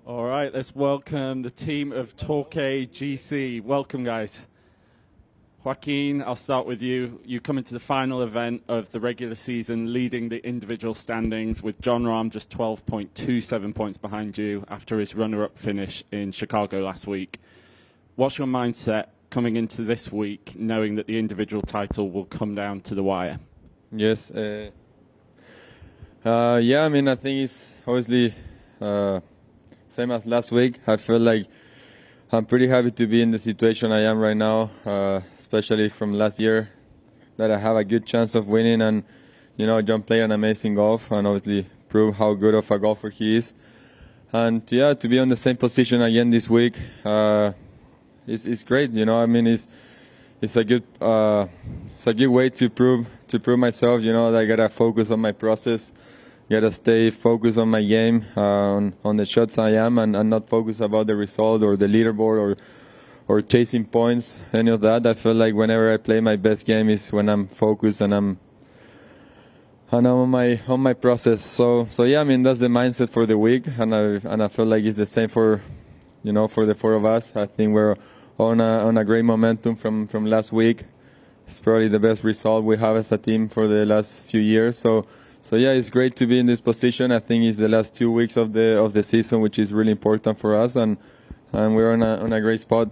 All right, let's welcome the team of Torquay GC. Welcome, guys. Joaquín, I'll start with you. You come into the final event of the regular season leading the individual standings with Jon Rahm just 12.27 points behind you after his runner-up finish in Chicago last week. What's your mindset coming into this week knowing that the individual title will come down to the wire? Yes. Yeah, I mean, I think it's obviously same as last week. I feel like I'm pretty happy to be in the situation I am right now, especially from last year, that I have a good chance of winning. And, you know, Jon played an amazing golf and obviously proved how good of a golfer he is. And, yeah, to be on the same position again this week, it's great. You know, I mean, it's a good way to prove myself. You know, that I gotta focus on my process, gotta stay focused on my game, on the shots I am, and not focus about the result or the leaderboard or chasing points, any of that. I feel like whenever I play my best game is when I'm focused and I'm on my process. So yeah, I mean, that's the mindset for the week, and I feel like it's the same for the four of us. I think we're on a great momentum from last week. It's probably the best result we have as a team for the last few years. So yeah, it's great to be in this position. I think it's the last 2 weeks of the season, which is really important for us, and we're on a great spot.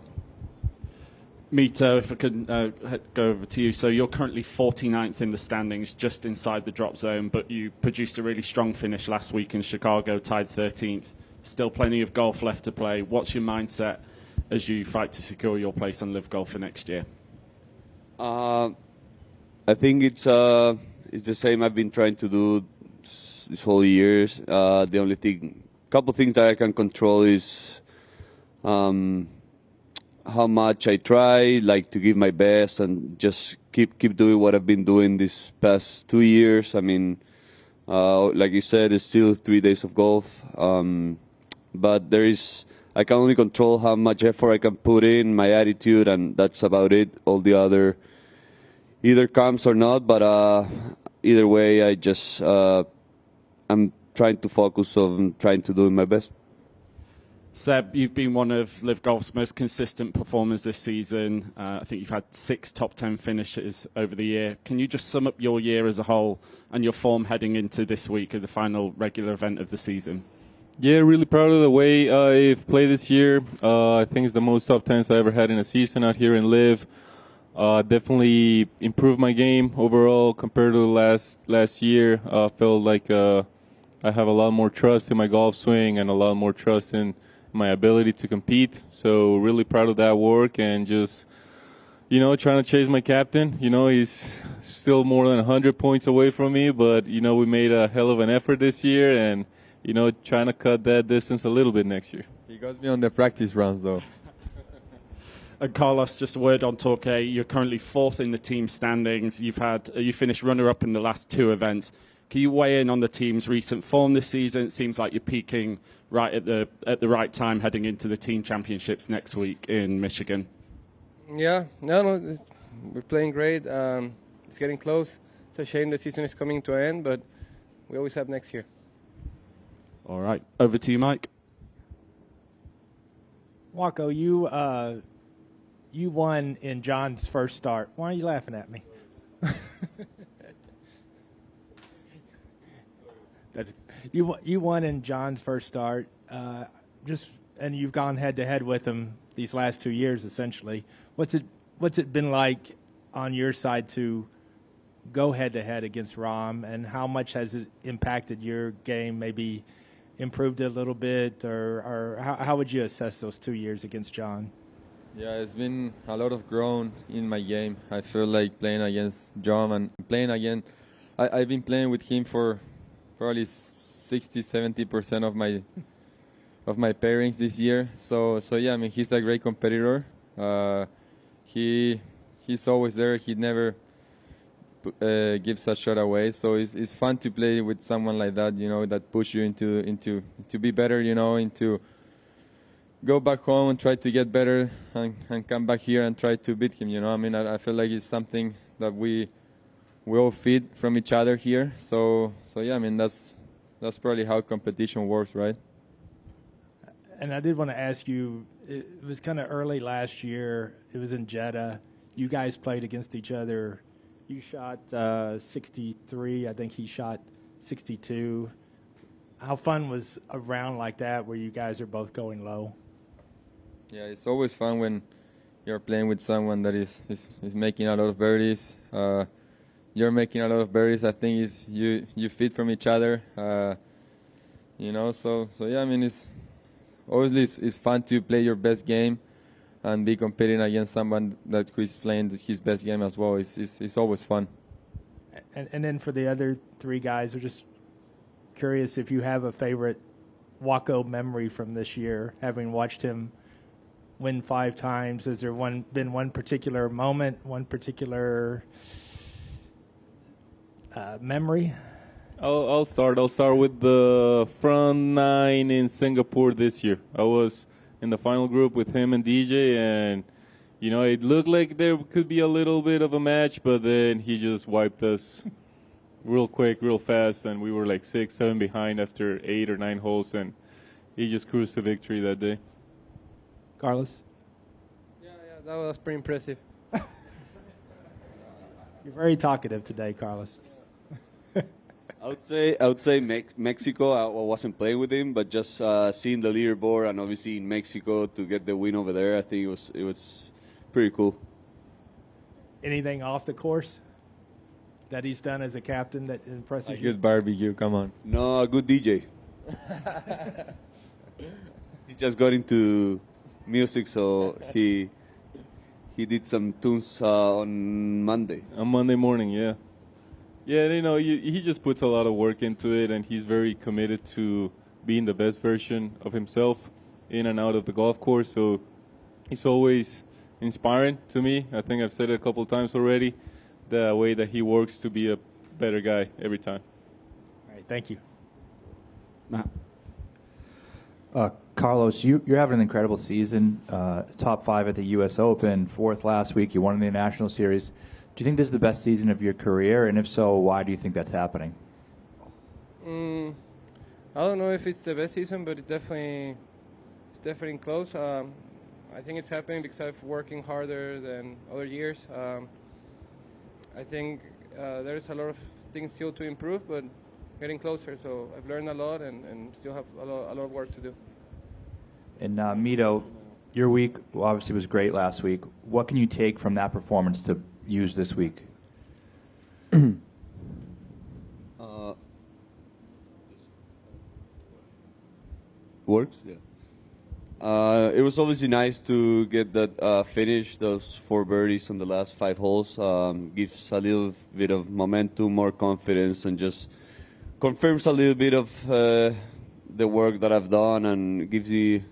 Mito, if I could go over to you. So you're currently 49th in the standings, just inside the drop zone, but you produced a really strong finish last week in Chicago, tied 13th. Still plenty of golf left to play. What's your mindset as you fight to secure your place on Live Golf for next year? I think it's the same I've been trying to do this whole years. The only couple things that I can control is how much I try, like to give my best and just keep doing what I've been doing these past 2 years. I mean, like you said, it's still 3 days of golf, but I can only control how much effort I can put in, my attitude, and that's about it. All the other either comes or not, but either way, I'm trying to focus on trying to do my best. Seb, you've been one of Live Golf's most consistent performers this season. I think you've had 6 top 10 finishes over the year. Can you just sum up your year as a whole and your form heading into this week of the final regular event of the season? Yeah, really proud of the way I've played this year. I think it's the most top 10s I ever had in a season out here in Live. Definitely improved my game overall compared to last year. Felt like I have a lot more trust in my golf swing and a lot more trust in my ability to compete. So really proud of that work and just, trying to chase my captain. He's still more than 100 points away from me, but, we made a hell of an effort this year and, trying to cut that distance a little bit next year. He got me on the practice rounds, though. And Carlos, just a word on Torquay. You're currently 4th in the team standings. You finished runner-up in the last 2 events. Can you weigh in on the team's recent form this season? It seems like you're peaking right at the right time heading into the team championships next week in Michigan. Yeah, no, we're playing great. It's getting close. It's a shame the season is coming to an end, but we always have next year. All right, over to you, Mike. Waco, you won in John's first start. Why are you laughing at me? You won in John's first start, and you've gone head to head with him these last 2 years, essentially. What's it been like on your side to go head to head against Rahm, and how much has it impacted your game? Maybe improved it a little bit, or how would you assess those 2 years against Jon? Yeah, it's been a lot of growth in my game. I feel like playing against Jon and playing again. I've been playing with him for probably 60-70% of my pairings this year. So yeah, I mean, he's a great competitor. He's always there. He never gives a shot away. So it's fun to play with someone like that, that push you into to be better, into go back home and try to get better and come back here and try to beat him. I mean, I feel like it's something that we all feed from each other here. So yeah, I mean, that's probably how competition works, right? And I did want to ask you, it was kind of early last year. It was in Jeddah. You guys played against each other. You shot 63. I think he shot 62. How fun was a round like that where you guys are both going low? Yeah, it's always fun when you're playing with someone that is making a lot of birdies. You're making a lot of birdies. I think you fit from each other. So yeah, I mean, it's obviously it's fun to play your best game and be competing against someone that who is playing his best game as well. It's always fun. And then for the other three guys, we're just curious if you have a favorite Waco memory from this year, having watched him win 5 times. Has there been one particular moment, one particular memory? I'll start with the front 9 in Singapore this year. I was in the final group with him and DJ, and it looked like there could be a little bit of a match, but then he just wiped us real quick, real fast, and we were like 6-7 behind after 8 or 9 holes, and he just cruised to victory that day. Carlos? Yeah, that was pretty impressive. You're very talkative today, Carlos. I would say Mexico. I wasn't playing with him, but just seeing the leaderboard and obviously in Mexico to get the win over there, I think it was pretty cool. Anything off the course that he's done as a captain that impresses you? Good barbecue, come on. No, a good DJ. He just got into music, so he did some tunes on Monday. On Monday morning, yeah. Yeah, he just puts a lot of work into it, and he's very committed to being the best version of himself in and out of the golf course. So he's always inspiring to me. I think I've said it a couple of times already, the way that he works to be a better guy every time. All right, thank you. Matt. Carlos, you're having an incredible season. Top 5 at the U.S. Open, 4th last week. You won in the National Series. Do you think this is the best season of your career? And if so, why do you think that's happening? I don't know if it's the best season, but it's definitely close. I think it's happening because I'm working harder than other years. I think there's a lot of things still to improve, but getting closer. So I've learned a lot and still have a lot of work to do. And Mito, your week obviously was great last week. What can you take from that performance to use this week? Works, yeah. It was obviously nice to get that finish, those 4 birdies on the last 5 holes. Gives a little bit of momentum, more confidence, and just confirms a little bit of the work that I've done and gives you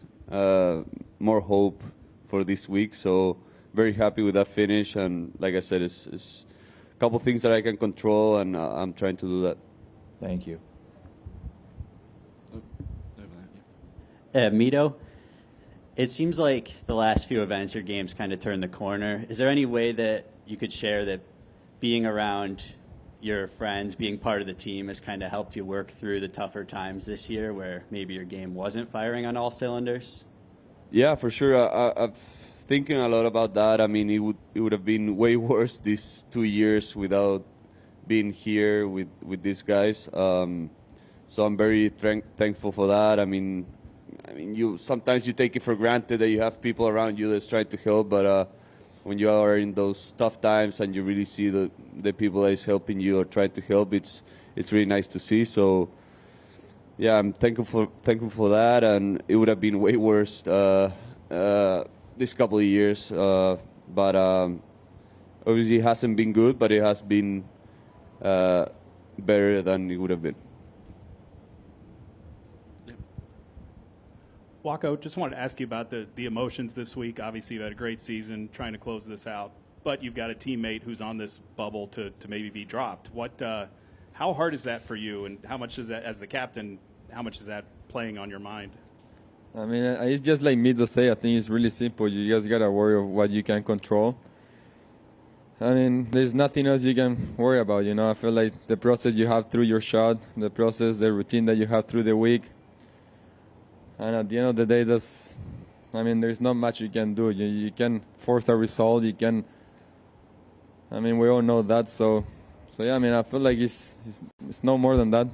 more hope for this week. So very happy with that finish, and like I said, it's a couple things that I can control, and I'm trying to do that. Thank you. Mito, it seems like the last few events, your game's kind of turned the corner. Is there any way that you could share that being around your friends, being part of the team, has kind of helped you work through the tougher times this year where maybe your game wasn't firing on all cylinders? Yeah, for sure. I've thinking a lot about that. I mean, it would have been way worse these 2 years without being here with these guys. So I'm very thankful for that. I mean, you sometimes you take it for granted that you have people around you that's trying to help, but when you are in those tough times and you really see the people that is helping you or trying to help, it's really nice to see. So yeah, I'm thankful for that, and it would have been way worse this couple of years, but obviously it hasn't been good, but it has been better than it would have been. Waco, just wanted to ask you about the emotions this week. Obviously, you've had a great season trying to close this out, but you've got a teammate who's on this bubble to maybe be dropped. How hard is that for you, and how much is that, as the captain, how much is that playing on your mind? I mean, it's just like Mito say. I think it's really simple. You just gotta worry of what you can control. I mean, there's nothing else you can worry about. I feel like the process you have through your shot, the process, the routine that you have through the week, And at the end of the day, there's not much you can do. You can force a result. You can. We all know that. So yeah. I feel like it's no more than that.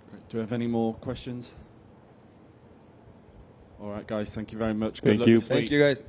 Great. Do we have any more questions? All right, guys. Thank you very much. Thank you. Thank you, guys.